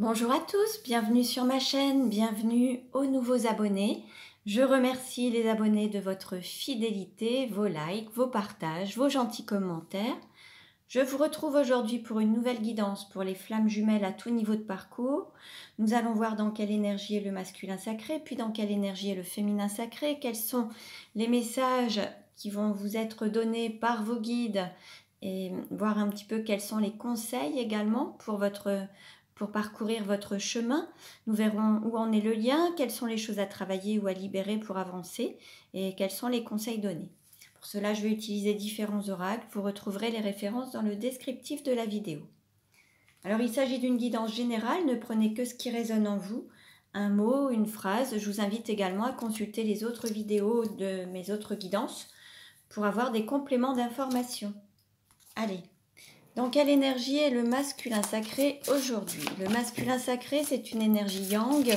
Bonjour à tous, bienvenue sur ma chaîne, bienvenue aux nouveaux abonnés. Je remercie les abonnés de votre fidélité, vos likes, vos partages, vos gentils commentaires. Je vous retrouve aujourd'hui pour une nouvelle guidance pour les flammes jumelles à tout niveau de parcours. Nous allons voir dans quelle énergie est le masculin sacré, puis dans quelle énergie est le féminin sacré, quels sont les messages qui vont vous être donnés par vos guides et voir un petit peu quels sont les conseils également pour parcourir votre chemin. Nous verrons où en est le lien, quelles sont les choses à travailler ou à libérer pour avancer et quels sont les conseils donnés. Pour cela, je vais utiliser différents oracles. Vous retrouverez les références dans le descriptif de la vidéo. Alors, il s'agit d'une guidance générale. Ne prenez que ce qui résonne en vous. Un mot, une phrase. Je vous invite également à consulter les autres vidéos de mes autres guidances pour avoir des compléments d'information. Allez, dans quelle énergie est le masculin sacré aujourd'hui? Le masculin sacré, c'est une énergie yang,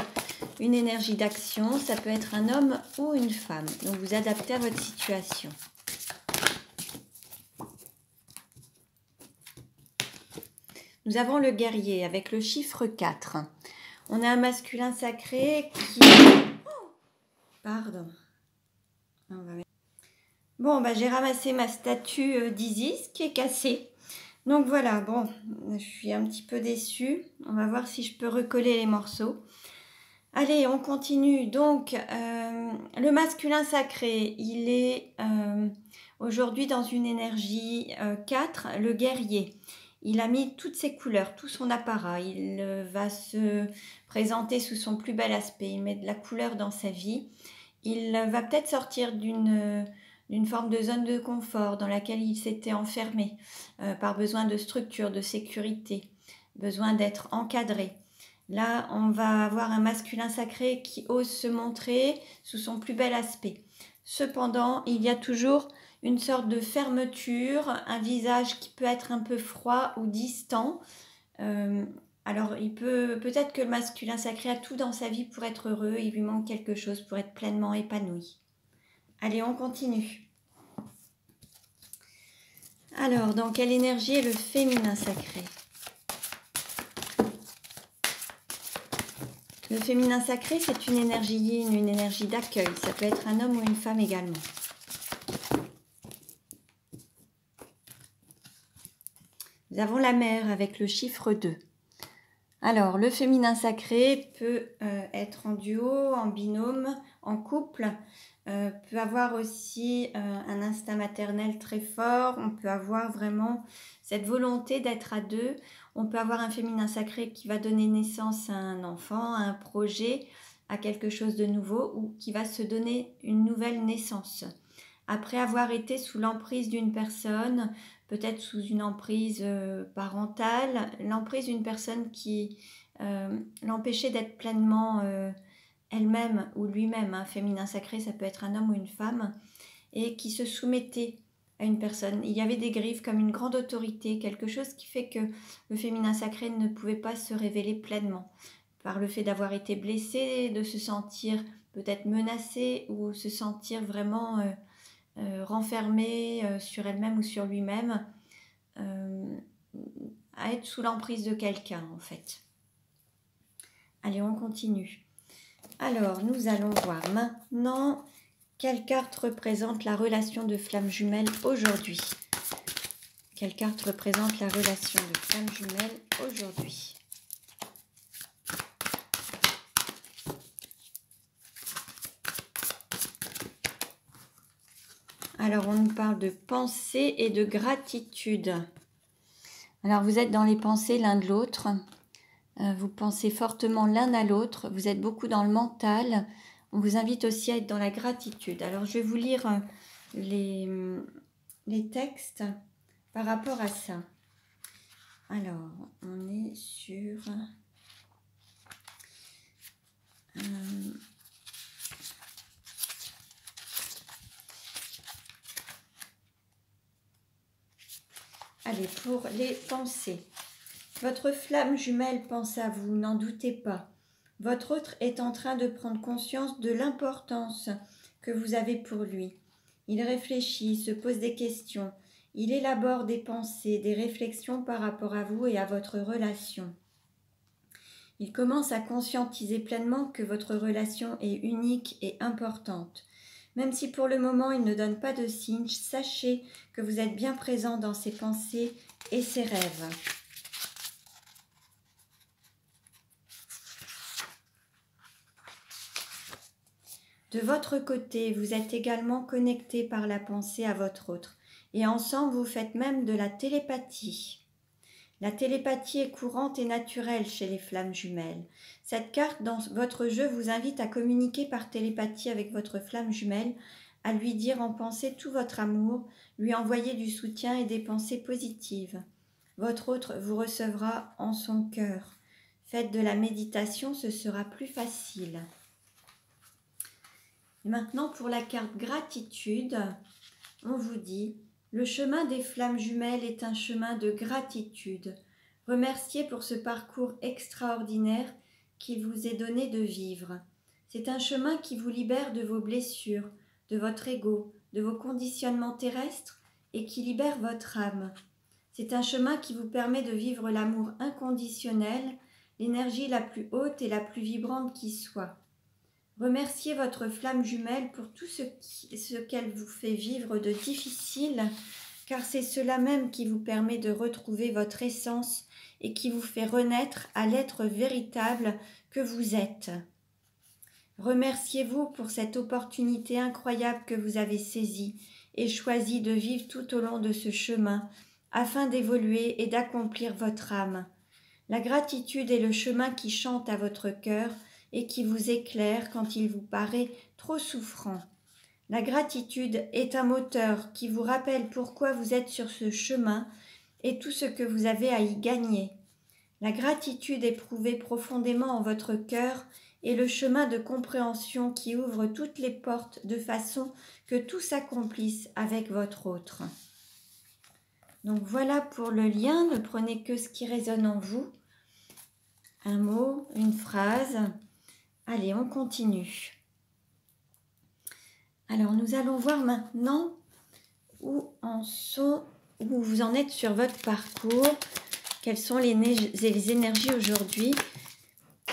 une énergie d'action. Ça peut être un homme ou une femme. Donc, vous adaptez à votre situation. Nous avons le guerrier avec le chiffre 4. On a un masculin sacré qui... Pardon. Bon, bah, j'ai ramassé ma statue d'Isis qui est cassée. Donc voilà, bon, je suis un petit peu déçue. On va voir si je peux recoller les morceaux. Allez, on continue. Donc, le masculin sacré, il est aujourd'hui dans une énergie 4, le guerrier. Il a mis toutes ses couleurs, tout son apparat. Il va se présenter sous son plus bel aspect. Il met de la couleur dans sa vie. Il va peut-être sortir d'une forme de zone de confort dans laquelle il s'était enfermé par besoin de structure, de sécurité, besoin d'être encadré. Là, on va avoir un masculin sacré qui ose se montrer sous son plus bel aspect. Cependant, il y a toujours une sorte de fermeture, un visage qui peut être un peu froid ou distant. Alors, peut-être que le masculin sacré a tout dans sa vie pour être heureux, il lui manque quelque chose pour être pleinement épanoui. Allez, on continue. Alors, dans quelle énergie est le féminin sacré? Le féminin sacré, c'est une énergie yin, une énergie d'accueil. Ça peut être un homme ou une femme également. Nous avons la mer avec le chiffre 2. Alors, le féminin sacré peut être en duo, en binôme, en couple. Peut avoir aussi un instinct maternel très fort. On peut avoir vraiment cette volonté d'être à deux. On peut avoir un féminin sacré qui va donner naissance à un enfant, à un projet, à quelque chose de nouveau ou qui va se donner une nouvelle naissance. Après avoir été sous l'emprise d'une personne, peut-être sous une emprise parentale, l'emprise d'une personne qui l'empêchait d'être pleinement elle-même ou lui-même, un féminin sacré, ça peut être un homme ou une femme, et qui se soumettait à une personne. Il y avait des griffes comme une grande autorité, quelque chose qui fait que le féminin sacré ne pouvait pas se révéler pleinement, par le fait d'avoir été blessé, de se sentir peut-être menacé ou se sentir vraiment renfermé sur elle-même ou sur lui-même, à être sous l'emprise de quelqu'un en fait. Allez, on continue. Alors, nous allons voir maintenant quelle carte représente la relation de flamme jumelle aujourd'hui. Quelle carte représente la relation de flamme jumelle aujourd'hui? Alors, on nous parle de pensée et de gratitude. Alors, vous êtes dans les pensées l'un de l'autre. Vous pensez fortement l'un à l'autre, vous êtes beaucoup dans le mental. On vous invite aussi à être dans la gratitude. Alors, je vais vous lire les textes par rapport à ça. Alors, on est sur... Allez, pour les pensées. Votre flamme jumelle pense à vous, n'en doutez pas. Votre autre est en train de prendre conscience de l'importance que vous avez pour lui. Il réfléchit, se pose des questions. Il élabore des pensées, des réflexions par rapport à vous et à votre relation. Il commence à conscientiser pleinement que votre relation est unique et importante. Même si pour le moment il ne donne pas de signe, sachez que vous êtes bien présent dans ses pensées et ses rêves. De votre côté, vous êtes également connecté par la pensée à votre autre. Et ensemble, vous faites même de la télépathie. La télépathie est courante et naturelle chez les flammes jumelles. Cette carte dans votre jeu vous invite à communiquer par télépathie avec votre flamme jumelle, à lui dire en pensée tout votre amour, lui envoyer du soutien et des pensées positives. Votre autre vous recevra en son cœur. Faites de la méditation, ce sera plus facile. Et maintenant, pour la carte gratitude, on vous dit « Le chemin des flammes jumelles est un chemin de gratitude. Remerciez pour ce parcours extraordinaire qui vous est donné de vivre. C'est un chemin qui vous libère de vos blessures, de votre ego, de vos conditionnements terrestres et qui libère votre âme. C'est un chemin qui vous permet de vivre l'amour inconditionnel, l'énergie la plus haute et la plus vibrante qui soit. Remerciez votre flamme jumelle pour tout ce qu'elle vous fait vivre de difficile, car c'est cela même qui vous permet de retrouver votre essence et qui vous fait renaître à l'être véritable que vous êtes. Remerciez-vous pour cette opportunité incroyable que vous avez saisie et choisi de vivre tout au long de ce chemin, afin d'évoluer et d'accomplir votre âme. La gratitude est le chemin qui chante à votre cœur et qui vous éclaire quand il vous paraît trop souffrant. La gratitude est un moteur qui vous rappelle pourquoi vous êtes sur ce chemin et tout ce que vous avez à y gagner. La gratitude éprouvée profondément en votre cœur est le chemin de compréhension qui ouvre toutes les portes de façon que tout s'accomplisse avec votre autre. Donc voilà pour le lien, ne prenez que ce qui résonne en vous. Un mot, une phrase. Allez, on continue. Alors, nous allons voir maintenant où vous en êtes sur votre parcours. Quelles sont les énergies aujourd'hui.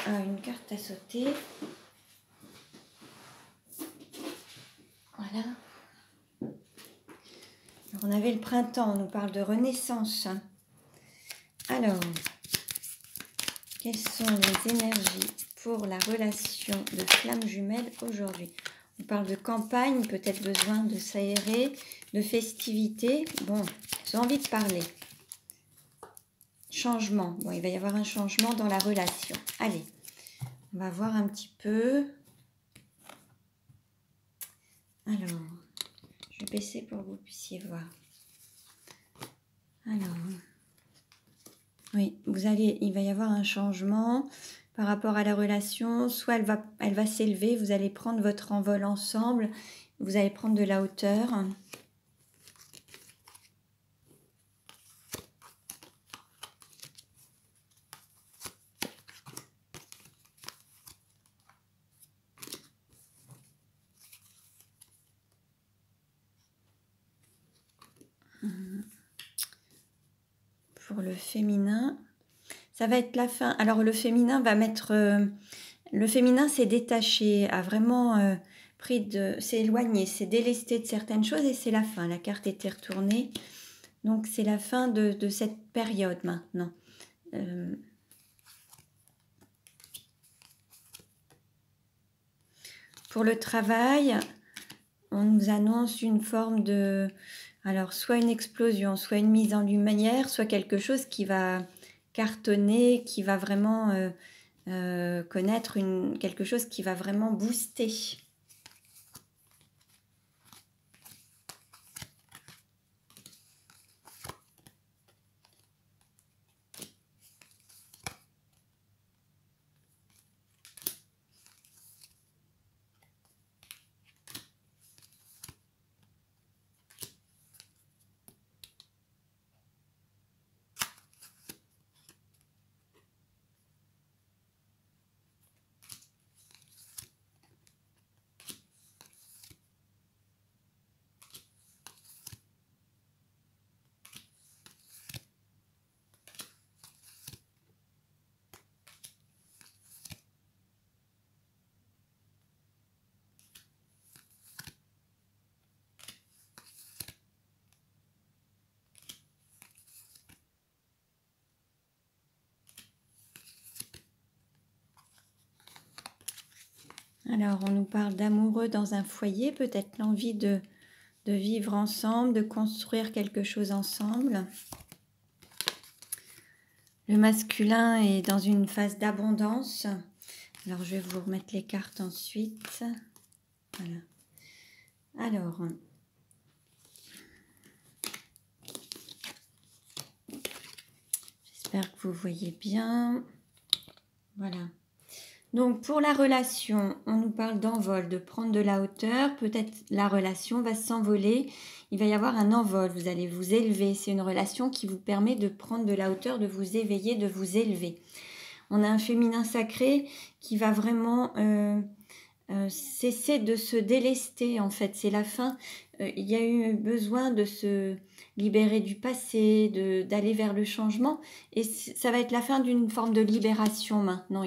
Une carte à sauter. Voilà. Alors, on avait le printemps, on nous parle de renaissance. Alors, quelles sont les énergies pour la relation de flamme jumelle aujourd'hui? On parle de campagne, peut-être besoin de s'aérer, de festivités. Bon, j'ai envie de parler. Changement. Bon, il va y avoir un changement dans la relation. Allez, on va voir un petit peu. Alors, je vais baisser pour que vous puissiez voir. Alors, oui, il va y avoir un changement par rapport à la relation. Soit elle va s'élever, vous allez prendre votre envol ensemble, vous allez prendre de la hauteur. Pour le féminin, ça va être la fin. Alors le féminin va mettre... le féminin s'est détaché, a vraiment s'est éloigné, s'est délesté de certaines choses et c'est la fin. La carte était retournée. Donc c'est la fin de cette période maintenant. Pour le travail, on nous annonce une forme de... Alors, soit une explosion, soit une mise en lumière, soit quelque chose qui va cartonner, qui va vraiment connaître quelque chose qui va vraiment booster. Alors, on nous parle d'amoureux dans un foyer, peut-être l'envie de vivre ensemble, de construire quelque chose ensemble. Le masculin est dans une phase d'abondance. Alors, je vais vous remettre les cartes ensuite. Voilà. Alors, j'espère que vous voyez bien. Voilà. Donc, pour la relation, on nous parle d'envol, de prendre de la hauteur. Peut-être la relation va s'envoler. Il va y avoir un envol. Vous allez vous élever. C'est une relation qui vous permet de prendre de la hauteur, de vous éveiller, de vous élever. On a un féminin sacré qui va vraiment cesser de se délester, en fait. C'est la fin. Il y a eu besoin de se libérer du passé, d'aller vers le changement. Et ça va être la fin d'une forme de libération maintenant.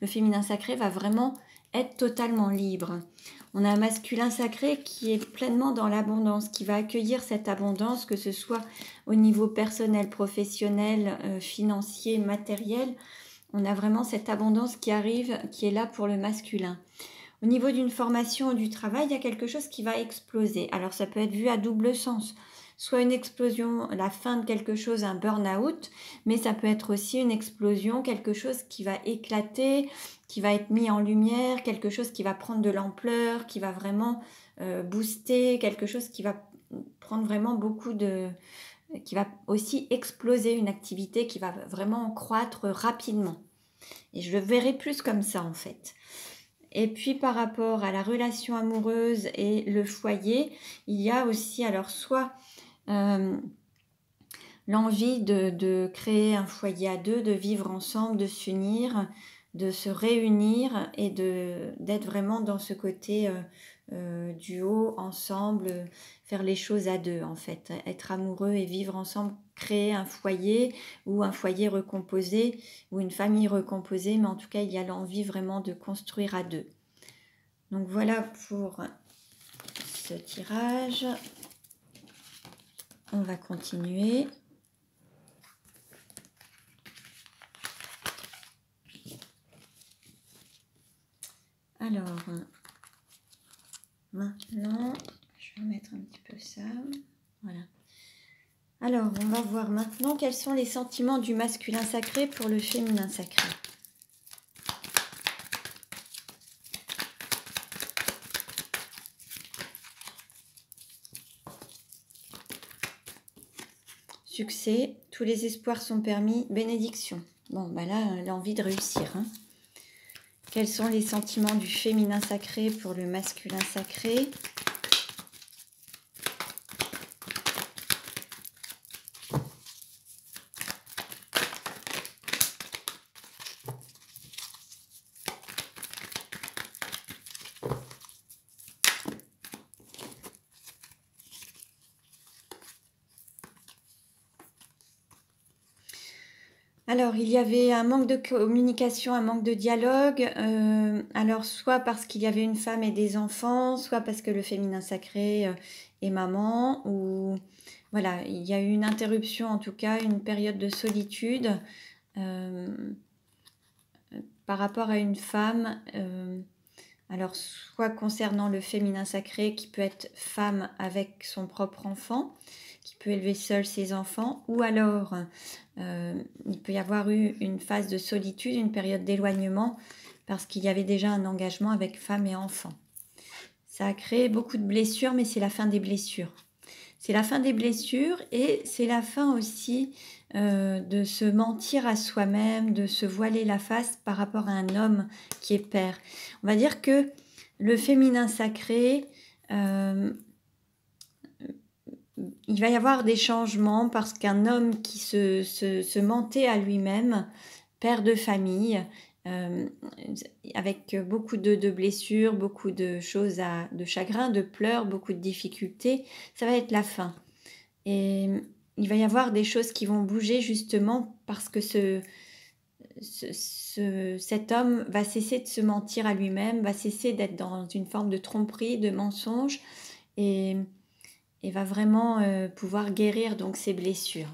Le féminin sacré va vraiment être totalement libre. On a un masculin sacré qui est pleinement dans l'abondance, qui va accueillir cette abondance, que ce soit au niveau personnel, professionnel, financier, matériel. On a vraiment cette abondance qui arrive, qui est là pour le masculin. Au niveau d'une formation ou du travail, il y a quelque chose qui va exploser. Alors ça peut être vu à double sens. Soit une explosion, la fin de quelque chose, un burn-out, mais ça peut être aussi une explosion, quelque chose qui va éclater, qui va être mis en lumière, quelque chose qui va prendre de l'ampleur, qui va vraiment booster, quelque chose qui va prendre vraiment qui va aussi exploser, une activité qui va vraiment croître rapidement. Et je le verrai plus comme ça en fait. Et puis par rapport à la relation amoureuse et le foyer, il y a aussi alors soit l'envie de créer un foyer à deux, de vivre ensemble, de s'unir, de se réunir et d'être vraiment dans ce côté duo, ensemble, faire les choses à deux en fait, être amoureux et vivre ensemble, créer un foyer ou un foyer recomposé ou une famille recomposée, mais en tout cas il y a l'envie vraiment de construire à deux. Donc voilà pour ce tirage. On va continuer. Alors, maintenant, je vais mettre un petit peu ça. Voilà. Alors, on va voir maintenant quels sont les sentiments du masculin sacré pour le féminin sacré. Succès, tous les espoirs sont permis, bénédiction. Bon, bah là, l'envie de réussir. Hein. Quels sont les sentiments du féminin sacré pour le masculin sacré? Alors, il y avait un manque de communication, un manque de dialogue. Alors, soit parce qu'il y avait une femme et des enfants, soit parce que le féminin sacré est maman, ou voilà, il y a eu une interruption, en tout cas, une période de solitude par rapport à une femme. Alors, soit concernant le féminin sacré, qui peut être femme avec son propre enfant, qui peut élever seule ses enfants, ou alors il peut y avoir eu une phase de solitude, une période d'éloignement, parce qu'il y avait déjà un engagement avec femme et enfant. Ça a créé beaucoup de blessures, mais c'est la fin des blessures. C'est la fin des blessures et c'est la fin aussi de se mentir à soi-même, de se voiler la face par rapport à un homme qui est père. On va dire que le féminin sacré, il va y avoir des changements parce qu'un homme qui se mentait à lui-même, père de famille, avec beaucoup de blessures, beaucoup de choses, de chagrin, de pleurs, beaucoup de difficultés, ça va être la fin. Et il va y avoir des choses qui vont bouger justement parce que cet homme va cesser de se mentir à lui-même, va cesser d'être dans une forme de tromperie, de mensonge et va vraiment pouvoir guérir donc ses blessures.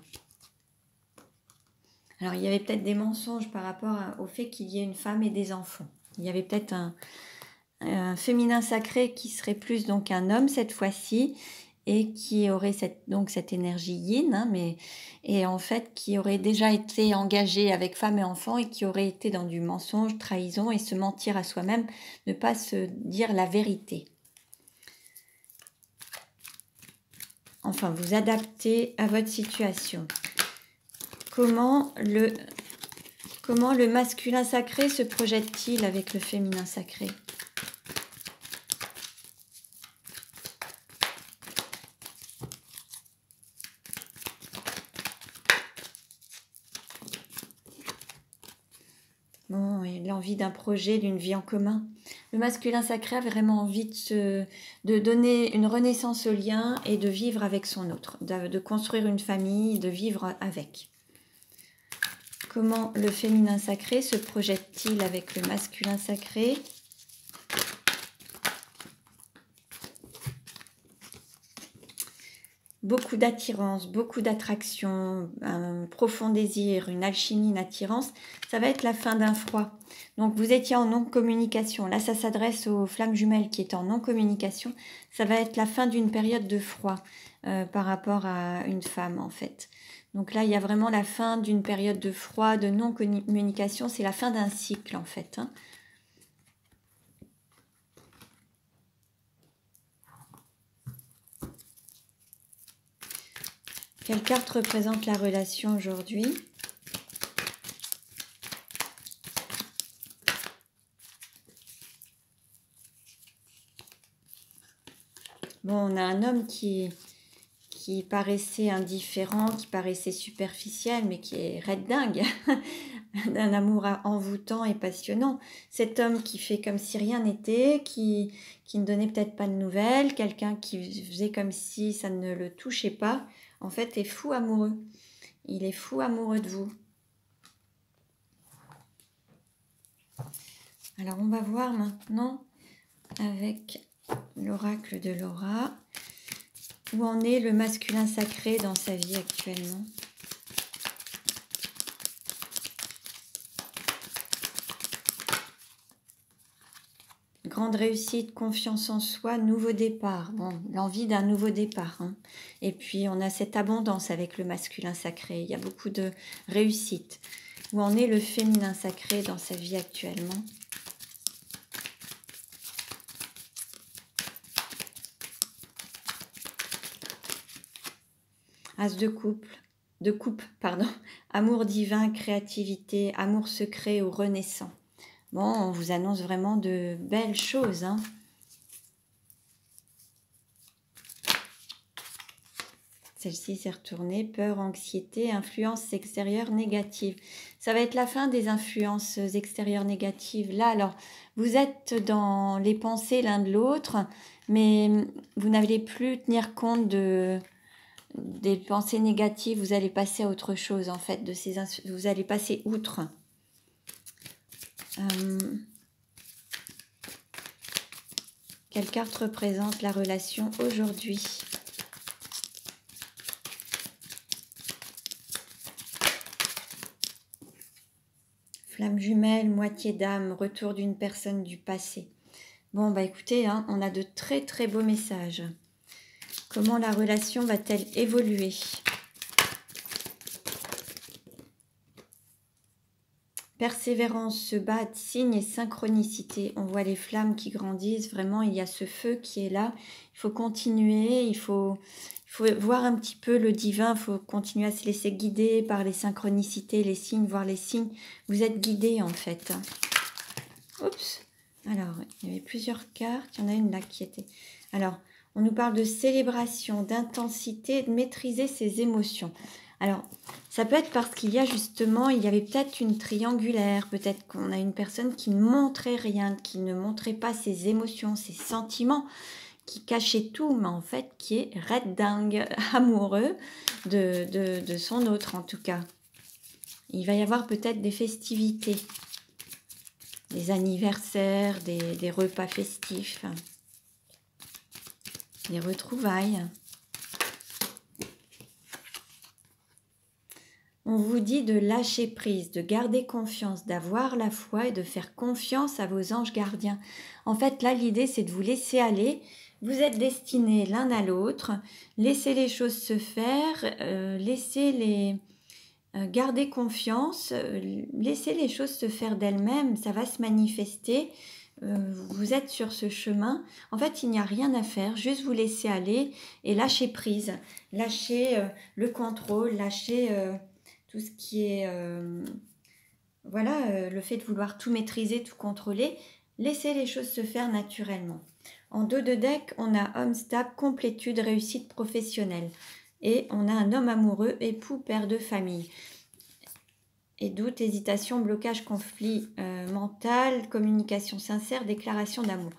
Alors il y avait peut-être des mensonges par rapport au fait qu'il y ait une femme et des enfants. Il y avait peut-être un féminin sacré qui serait plus donc un homme cette fois-ci, et qui aurait cette énergie yin, hein, et en fait qui aurait déjà été engagé avec femme et enfant et qui aurait été dans du mensonge, trahison et se mentir à soi-même, ne pas se dire la vérité. Enfin, vous adaptez à votre situation. Comment le masculin sacré se projette-t-il avec le féminin sacré ? Bon, et l'envie d'un projet, d'une vie en commun. Le masculin sacré a vraiment envie de donner une renaissance au lien et de vivre avec son autre, de construire une famille, de vivre avec. Comment le féminin sacré se projette-t-il avec le masculin sacré ? Beaucoup d'attirance, beaucoup d'attraction, un profond désir, une alchimie, une attirance, ça va être la fin d'un froid. Donc vous étiez en non-communication, là ça s'adresse aux flammes jumelles qui étaient en non-communication, ça va être la fin d'une période de froid par rapport à une femme en fait. Donc là il y a vraiment la fin d'une période de froid, de non-communication, c'est la fin d'un cycle en fait, hein. Quelle carte représente la relation aujourd'hui ? Bon, on a un homme qui paraissait indifférent, qui paraissait superficiel, mais qui est red dingue, d'un amour envoûtant et passionnant. Cet homme qui fait comme si rien n'était, qui ne donnait peut-être pas de nouvelles, quelqu'un qui faisait comme si ça ne le touchait pas, en fait est fou amoureux. Il est fou amoureux de vous. Alors on va voir maintenant avec l'oracle de Laura où en est le masculin sacré dans sa vie actuellement. Grande réussite, confiance en soi, nouveau départ. Bon, l'envie d'un nouveau départ, hein. Et puis on a cette abondance avec le masculin sacré. Il y a beaucoup de réussite. Où en est le féminin sacré dans sa vie actuellement? As de coupe, pardon. Amour divin, créativité, amour secret ou renaissant. Bon, on vous annonce vraiment de belles choses, hein. Celle-ci s'est retournée, peur, anxiété, influence extérieure négative. Ça va être la fin des influences extérieures négatives. Là, alors, vous êtes dans les pensées l'un de l'autre, mais vous n'allez plus tenir compte des pensées négatives. Vous allez passer à autre chose, en fait. Vous allez passer outre. Quelle carte représente la relation aujourd'hui? Flamme jumelle, moitié d'âme, retour d'une personne du passé. Bon, bah écoutez, hein, on a de très très beaux messages. Comment la relation va-t-elle évoluer? Persévérance, se battre, signe et synchronicité. On voit les flammes qui grandissent. Vraiment, il y a ce feu qui est là. Il faut continuer, il faut voir un petit peu le divin. Il faut continuer à se laisser guider par les synchronicités, les signes, voir les signes. Vous êtes guidés en fait. Oups. Alors, il y avait plusieurs cartes. Il y en a une là qui était... Alors, on nous parle de célébration, d'intensité, de maîtriser ses émotions. Alors, ça peut être parce qu'il y a justement, il y avait peut-être une triangulaire, peut-être qu'on a une personne qui ne montrait rien, qui ne montrait pas ses émotions, ses sentiments, qui cachait tout, mais en fait qui est red dingue, amoureux de son autre en tout cas. Il va y avoir peut-être des festivités, des anniversaires, des repas festifs, des retrouvailles. on vous dit de lâcher prise, de garder confiance, d'avoir la foi et de faire confiance à vos anges gardiens. En fait, là, l'idée, c'est de vous laisser aller. Vous êtes destinés l'un à l'autre. Laissez les choses se faire, gardez confiance, laissez les choses se faire d'elles-mêmes, ça va se manifester. Vous êtes sur ce chemin. En fait, il n'y a rien à faire, juste vous laisser aller et lâcher prise. Lâcher le contrôle, lâcher tout ce qui est... le fait de vouloir tout maîtriser, tout contrôler. Laissez les choses se faire naturellement. En dos de deck, on a homme stable, complétude, réussite professionnelle. Et on a un homme amoureux, époux, père de famille. Et doute, hésitation, blocage, conflit mental, communication sincère, déclaration d'amour.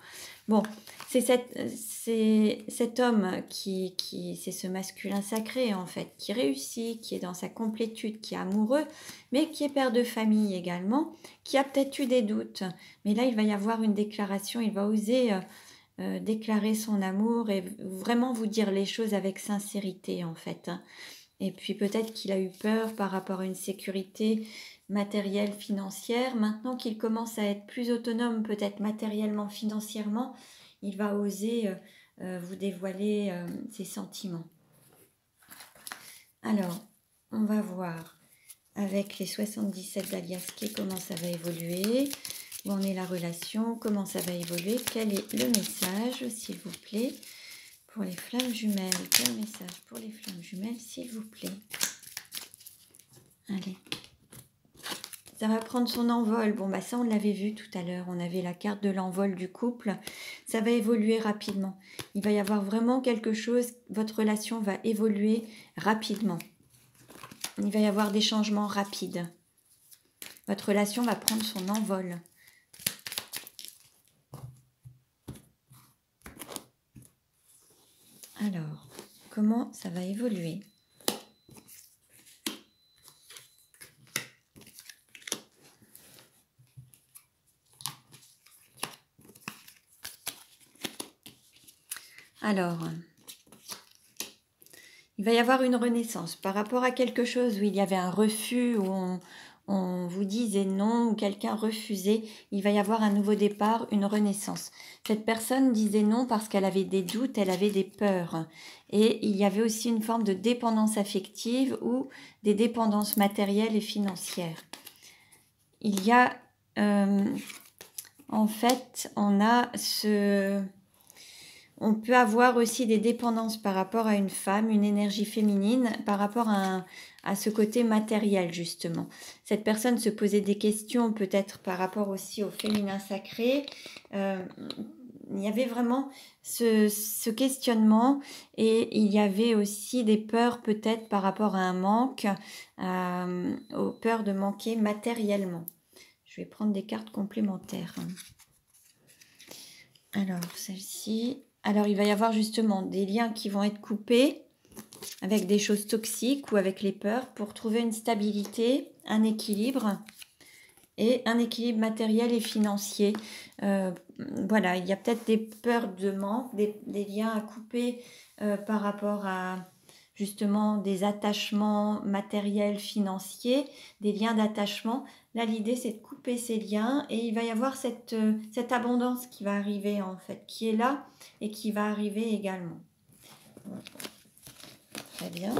Bon, c'est cet homme c'est ce masculin sacré en fait, qui réussit, qui est dans sa complétude, qui est amoureux, mais qui est père de famille également, qui a peut-être eu des doutes. Mais là, il va y avoir une déclaration, il va oser déclarer son amour et vraiment vous dire les choses avec sincérité en fait. Et puis peut-être qu'il a eu peur par rapport à une sécurité matérielle, financière. Maintenant qu'il commence à être plus autonome, peut-être matériellement, financièrement, il va oser vous dévoiler ses sentiments. Alors, on va voir avec les 77 d'Aliaské comment ça va évoluer, où en est la relation, comment ça va évoluer, quel est le message, s'il vous plaît. Pour les flammes jumelles, quel message pour les flammes jumelles, s'il vous plaît. Allez. Ça va prendre son envol. Bon, bah ça, on l'avait vu tout à l'heure. On avait la carte de l'envol du couple. Ça va évoluer rapidement. Il va y avoir vraiment quelque chose. Votre relation va évoluer rapidement. Il va y avoir des changements rapides. Votre relation va prendre son envol. Alors, comment ça va évoluer ? Alors, il va y avoir une renaissance par rapport à quelque chose où il y avait un refus, où on vous disait non, ou quelqu'un refusait. Il va y avoir un nouveau départ, une renaissance. Cette personne disait non parce qu'elle avait des doutes, elle avait des peurs. Et il y avait aussi une forme de dépendance affective ou des dépendances matérielles et financières. Il y a, en fait, on peut avoir aussi des dépendances par rapport à une femme, une énergie féminine, par rapport à ce côté matériel, justement. Cette personne se posait des questions, peut-être par rapport aussi au féminin sacré. Il y avait vraiment ce questionnement et il y avait aussi des peurs, peut-être par rapport à un manque, aux peurs de manquer matériellement. Je vais prendre des cartes complémentaires. Alors, celle-ci... Alors, il va y avoir justement des liens qui vont être coupés avec des choses toxiques ou avec les peurs pour trouver une stabilité, un équilibre et un équilibre matériel et financier. Voilà, il y a peut-être des peurs de manque, des liens à couper par rapport à justement des attachements matériels, financiers, des liens d'attachement. Là, l'idée, c'est de couper ces liens et il va y avoir cette abondance qui va arriver, en fait, qui est là et qui va arriver également. Très bien.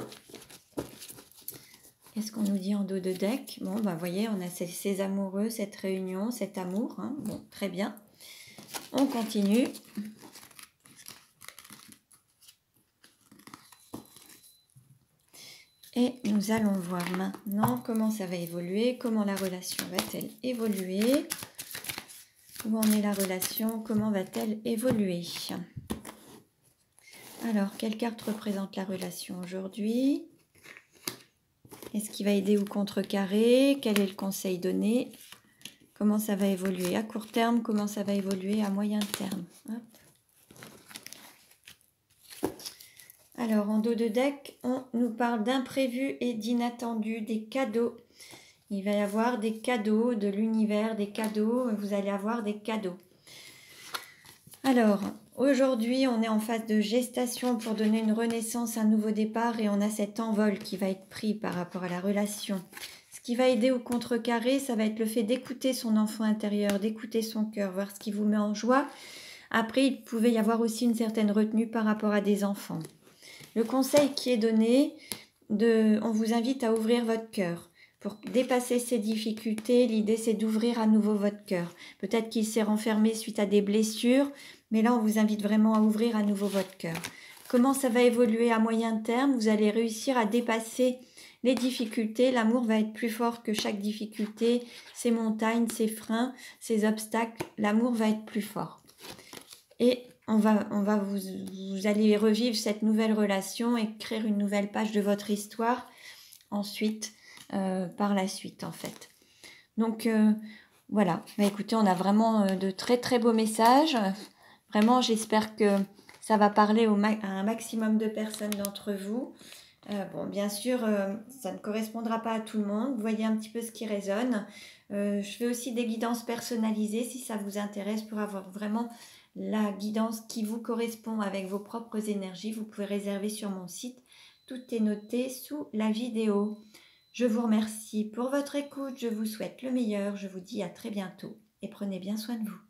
Qu'est-ce qu'on nous dit en dos de deck? Bon, bah, vous voyez, on a ces amoureux, cette réunion, cet amour. Hein. Bon, très bien. On continue. Et nous allons voir maintenant comment ça va évoluer, comment la relation va-t-elle évoluer, où en est la relation, comment va-t-elle évoluer. Alors, quelle carte représente la relation aujourd'hui? Est-ce qu'il va aider ou contrecarrer? Quel est le conseil donné? Comment ça va évoluer à court terme? Comment ça va évoluer à moyen terme? Hop. Alors, en dos de deck, on nous parle d'imprévu et d'inattendu, des cadeaux. Il va y avoir des cadeaux de l'univers, des cadeaux, vous allez avoir des cadeaux. Alors, aujourd'hui, on est en phase de gestation pour donner une renaissance, un nouveau départ, et on a cet envol qui va être pris par rapport à la relation. Ce qui va aider au contrecarré, ça va être le fait d'écouter son enfant intérieur, d'écouter son cœur, voir ce qui vous met en joie. Après, il pouvait y avoir aussi une certaine retenue par rapport à des enfants. Le conseil qui est donné, on vous invite à ouvrir votre cœur. Pour dépasser ces difficultés, l'idée c'est d'ouvrir à nouveau votre cœur. Peut-être qu'il s'est renfermé suite à des blessures, mais là on vous invite vraiment à ouvrir à nouveau votre cœur. Comment ça va évoluer à moyen terme? Vous allez réussir à dépasser les difficultés. L'amour va être plus fort que chaque difficulté, ces montagnes, ces freins, ces obstacles. L'amour va être plus fort. Et vous allez revivre cette nouvelle relation, écrire une nouvelle page de votre histoire ensuite, par la suite en fait. Donc voilà, bah, écoutez, on a vraiment de très très beaux messages. Vraiment, j'espère que ça va parler à un maximum de personnes d'entre vous. Bon, bien sûr, ça ne correspondra pas à tout le monde. Vous voyez un petit peu ce qui résonne. Je fais aussi des guidances personnalisées si ça vous intéresse pour avoir vraiment la guidance qui vous correspond avec vos propres énergies. Vous pouvez réserver sur mon site. Tout est noté sous la vidéo. Je vous remercie pour votre écoute. Je vous souhaite le meilleur. Je vous dis à très bientôt et prenez bien soin de vous.